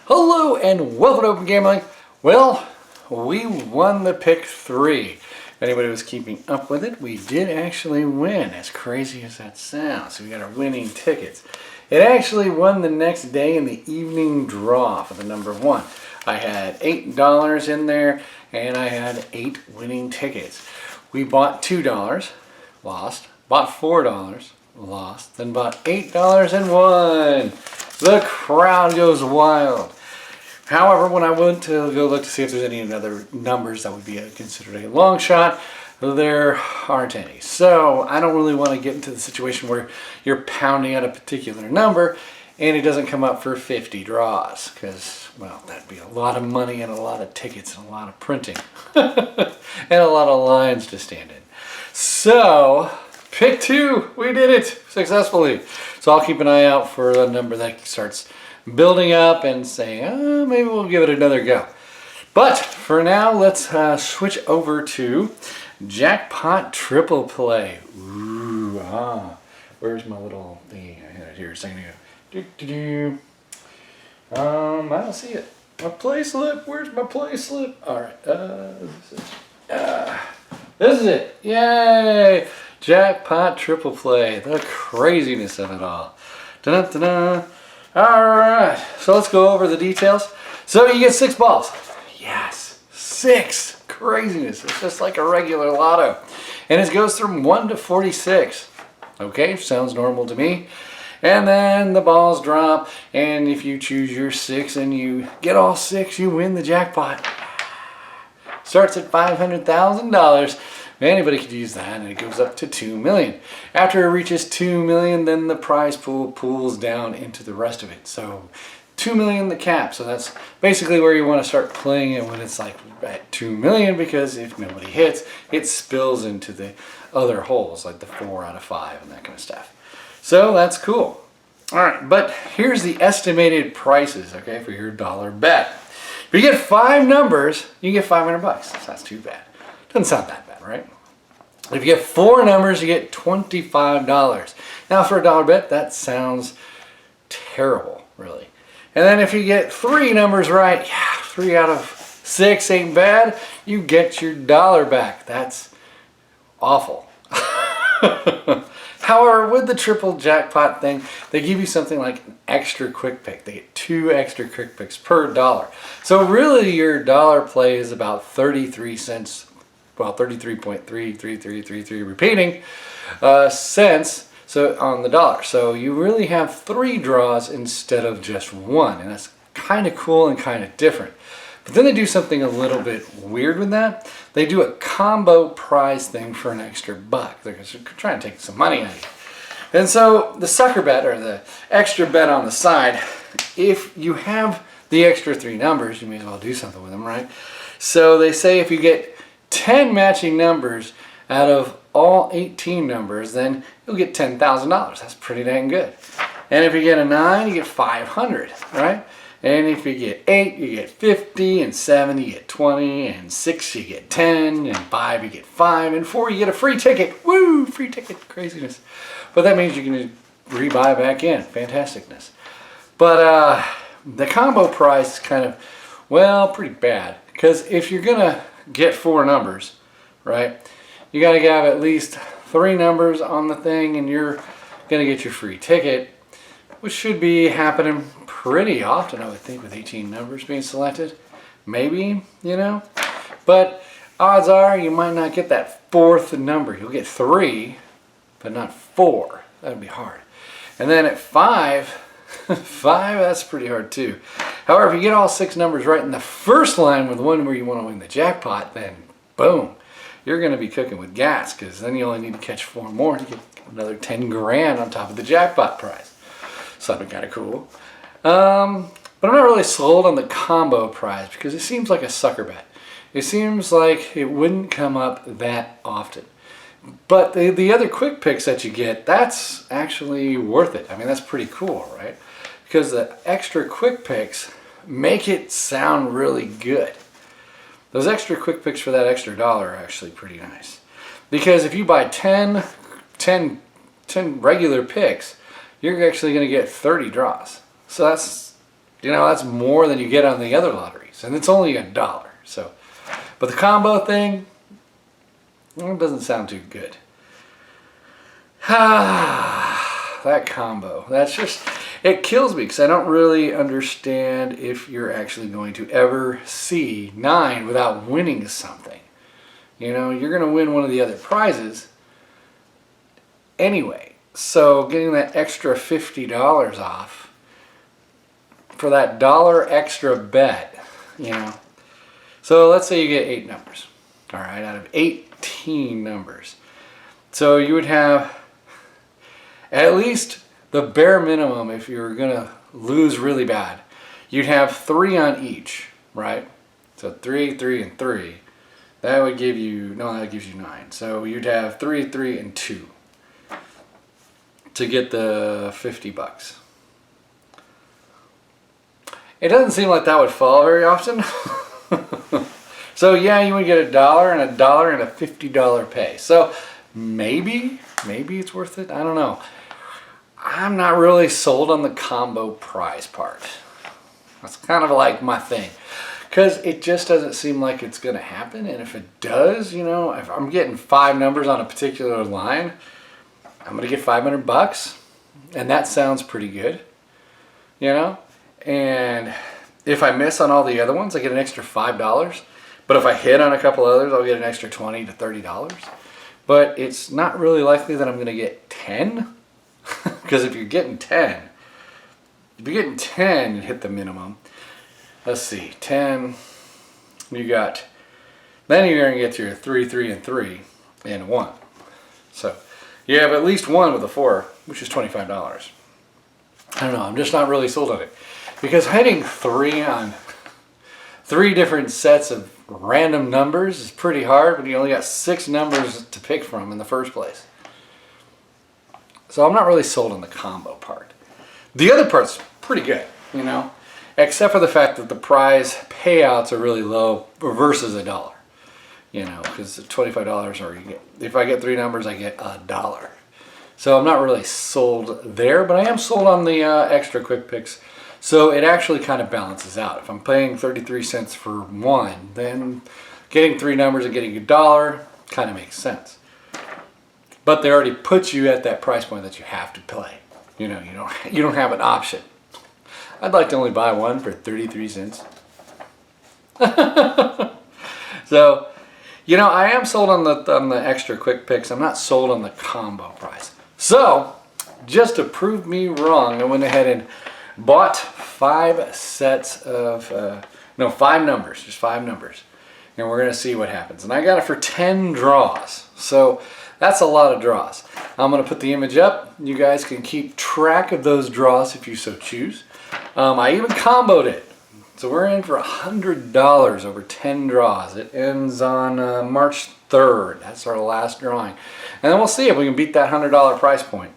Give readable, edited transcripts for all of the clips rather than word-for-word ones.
Hello and welcome to Open Gambling. Well, we won the pick 3. If anybody was keeping up with it, we did actually win, as crazy as that sounds. So we got our winning tickets. It actually won the next day in the evening draw for the number 1. I had $8 in there and I had 8 winning tickets. We bought $2, lost, bought $4, lost, then bought $8 and won. The crowd goes wild. However, when I went to go look to see if there's any other numbers that would be considered a long shot, there aren't any. So I don't really want to get into the situation where you're pounding out a particular number and it doesn't come up for 50 draws because, well, that'd be a lot of money and a lot of tickets and a lot of printing and a lot of lines to stand in. So pick 2, we did it successfully. So I'll keep an eye out for a number that starts building up and saying, oh, maybe we'll give it another go. But for now, let's switch over to Jackpot Triple play. Ooh, where's my little thing? I had it here a second ago. I don't see it. My play slip. Where's my play slip? All right. This is it. Yay! Jackpot Triple play. The craziness of it all. Da-da-da-da. Alright, so let's go over the details. So you get 6 balls. Yes, 6. Craziness. It's just like a regular lotto. And it goes from 1 to 46. Okay, sounds normal to me. And then the balls drop, and if you choose your 6 and you get all 6, you win the jackpot. Starts at $500,000. Anybody could use that, and it goes up to $2 million. After it reaches $2 million, then the prize pool pools down into the rest of it. So $2 million the cap. So that's basically where you want to start playing it when it's like at $2 million, because if nobody hits, it spills into the other holes, like the 4 out of 5 and that kind of stuff. So that's cool. All right, but here's the estimated prices, okay, for your dollar bet. If you get 5 numbers, you get $500. That's not too bad. Doesn't sound that bad, right? If you get 4 numbers, you get $25. Now for a dollar bet, that sounds terrible, really. And then if you get 3 numbers right, yeah, 3 out of 6 ain't bad, you get your dollar back. That's awful. However, with the triple jackpot thing, they give you something like an extra quick pick. They get 2 extra quick picks per dollar. So really your dollar play is about 33 cents. Well, 33.33333 repeating cents so on the dollar. So you really have 3 draws instead of just 1, and that's kind of cool and kind of different. But then they do something a little bit weird with that. They do a combo prize thing for an extra $1. They're trying to take some money out of you. And so the sucker bet, or the extra bet on the side, if you have the extra 3 numbers, you may as well do something with them, right? So they say if you get 10 matching numbers out of all 18 numbers, then you'll get $10,000. That's pretty dang good. And if you get a 9, you get 500, right? And if you get 8, you get 50, and 7, you get 20, and 6, you get 10, and 5, you get 5, and 4, you get a free ticket. Woo! Free ticket. Craziness. But that means you can rebuy back in. Fantasticness. But the combo price is kind of, well, pretty bad. Because if you're going to get 4 numbers, right, you got to have at least 3 numbers on the thing, and you're going to get your free ticket, which should be happening pretty often, I would think, with 18 numbers being selected. Maybe, you know. But odds are you might not get that 4th number. You'll get 3, but not 4. That would be hard. And then at 5, 5, that's pretty hard too. However, if you get all 6 numbers right in the first line with one where you want to win the jackpot, then boom, you're going to be cooking with gas, because then you only need to catch 4 more to get another 10 grand on top of the jackpot prize. So that'd be kind of cool. But I'm not really sold on the combo prize because it seems like a sucker bet. It seems like it wouldn't come up that often. But the other quick picks that you get, that's actually worth it. I mean, that's pretty cool, right? Because the extra quick picks make it sound really good. Those extra quick picks for that extra dollar are actually pretty nice. Because if you buy 10 regular picks, you're actually going to get 30 draws. So that's You know, that's more than you get on the other lotteries, and it's only $1. So, but the combo thing, well, it doesn't sound too good. That combo, that's just, it kills me because I don't really understand if you're actually going to ever see 9 without winning something. You know, you're going to win one of the other prizes anyway. So getting that extra $50 off for that $1 extra bet, you know. So let's say you get 8 numbers, all right, out of 18 numbers. So you would have at least the bare minimum, if you're going to lose really bad, you'd have 3 on each, right? So 3, 3, and 3. That would give you, no, that gives you 9. So you'd have 3, 3, and 2 to get the $50. It doesn't seem like that would fall very often. So yeah, you would get $1 and $1 and a $50 pay. So maybe it's worth it. I don't know. I'm not really sold on the combo prize part. That's kind of like my thing, because it just doesn't seem like it's going to happen. And if it does, you know, if I'm getting 5 numbers on a particular line, I'm going to get $500, and that sounds pretty good, you know. And if I miss on all the other ones, I get an extra $5. But if I hit on a couple others, I'll get an extra $20 to $30. But it's not really likely that I'm going to get 10. Because if you're getting 10, and hit the minimum, let's see, 10, you got, then you're going to get your 3, 3, and 3, and 1. So you have at least 1 with a 4, which is $25. I don't know, I'm just not really sold on it. Because hitting 3 on 3 different sets of random numbers is pretty hard when you only got 6 numbers to pick from in the first place. So I'm not really sold on the combo part. The other part's pretty good, you know, except for the fact that the prize payouts are really low versus $1, you know, because $25, or you get, if I get 3 numbers, I get $1. So I'm not really sold there, but I am sold on the extra quick picks. So it actually kind of balances out. If I'm paying 33 cents for 1, then getting 3 numbers and getting $1 kind of makes sense. But they already put you at that price point that you have to play. You know, you don't have an option. I'd like to only buy one for 33 cents. So, you know, I am sold on the extra quick picks. I'm not sold on the combo price. So, just to prove me wrong, I went ahead and bought 5 sets of, 5 numbers, just 5 numbers. And we're going to see what happens. And I got it for 10 draws. So that's a lot of draws. I'm going to put the image up. You guys can keep track of those draws if you so choose. I even comboed it. So we're in for $100 over 10 draws. It ends on March 3rd. That's our last drawing. And then we'll see if we can beat that $100 price point.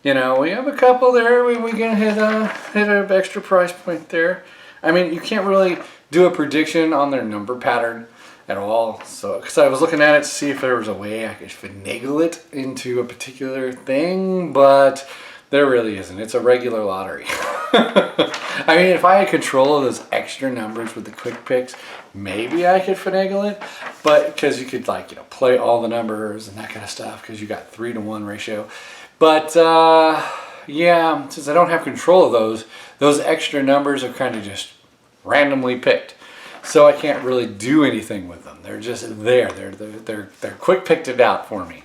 You know, we have a couple there. We can hit an extra price point there. I mean, you can't really do a prediction on their number pattern at all. So, because I was looking at it to see if there was a way I could finagle it into a particular thing, but there really isn't. It's a regular lottery. I mean, if I had control of those extra numbers with the quick picks, maybe I could finagle it. But because you could, like, you know, play all the numbers and that kind of stuff, because you got 3-to-1 ratio. But yeah, since I don't have control of those extra numbers are kind of just randomly picked. So I can't really do anything with them. They're just there. They're quick picked it out for me.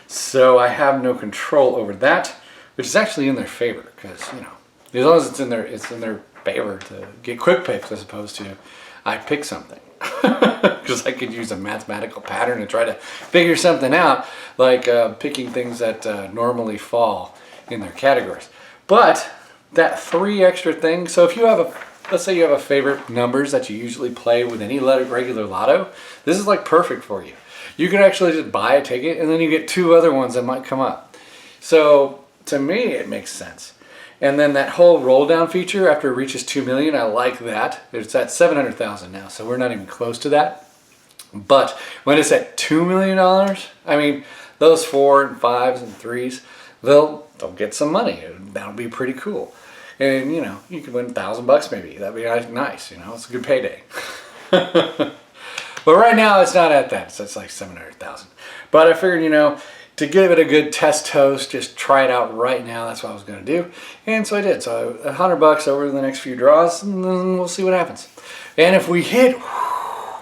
So I have no control over that, which is actually in their favor, because, you know, as long as it's in their favor to get quick picks as opposed to I pick something. Because I could use a mathematical pattern to try to figure something out, like picking things that normally fall in their categories. But that 3 extra things, so if you have let's say you have a favorite numbers that you usually play with any regular lotto, this is like perfect for you. You can actually just buy a ticket and then you get 2 other ones that might come up. So to me, it makes sense. And then that whole roll down feature after it reaches 2 million, I like that. It's at 700,000 now, so we're not even close to that. But when it's at $2 million, I mean, those 4 and 5s and 3s, they'll get some money. That'll be pretty cool. And, you know, you could win $1,000 maybe. That'd be nice, you know, it's a good payday. But right now it's not at that, so it's like 700,000. But I figured, you know, to give it a good test host, just try it out right now. That's what I was going to do. And so I did. So $100 over the next few draws, and then we'll see what happens. And if we hit,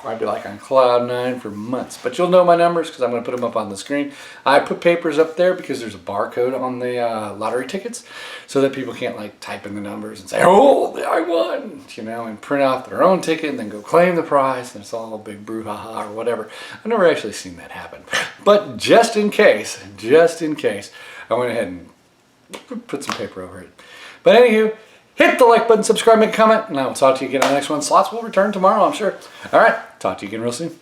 I'd be like on cloud 9 for months. But you'll know my numbers because I'm going to put them up on the screen. I put papers up there because there's a barcode on the lottery tickets so that people can't like type in the numbers and say, oh, I won, you know, and print out their own ticket and then go claim the prize. And it's all a big brouhaha or whatever. I've never actually seen that happen. But just in case, I went ahead and put some paper over it. But anywho, hit the like button, subscribe, make a comment, and I will talk to you again on the next one. Slots will return tomorrow, I'm sure. All right, talk to you again real soon.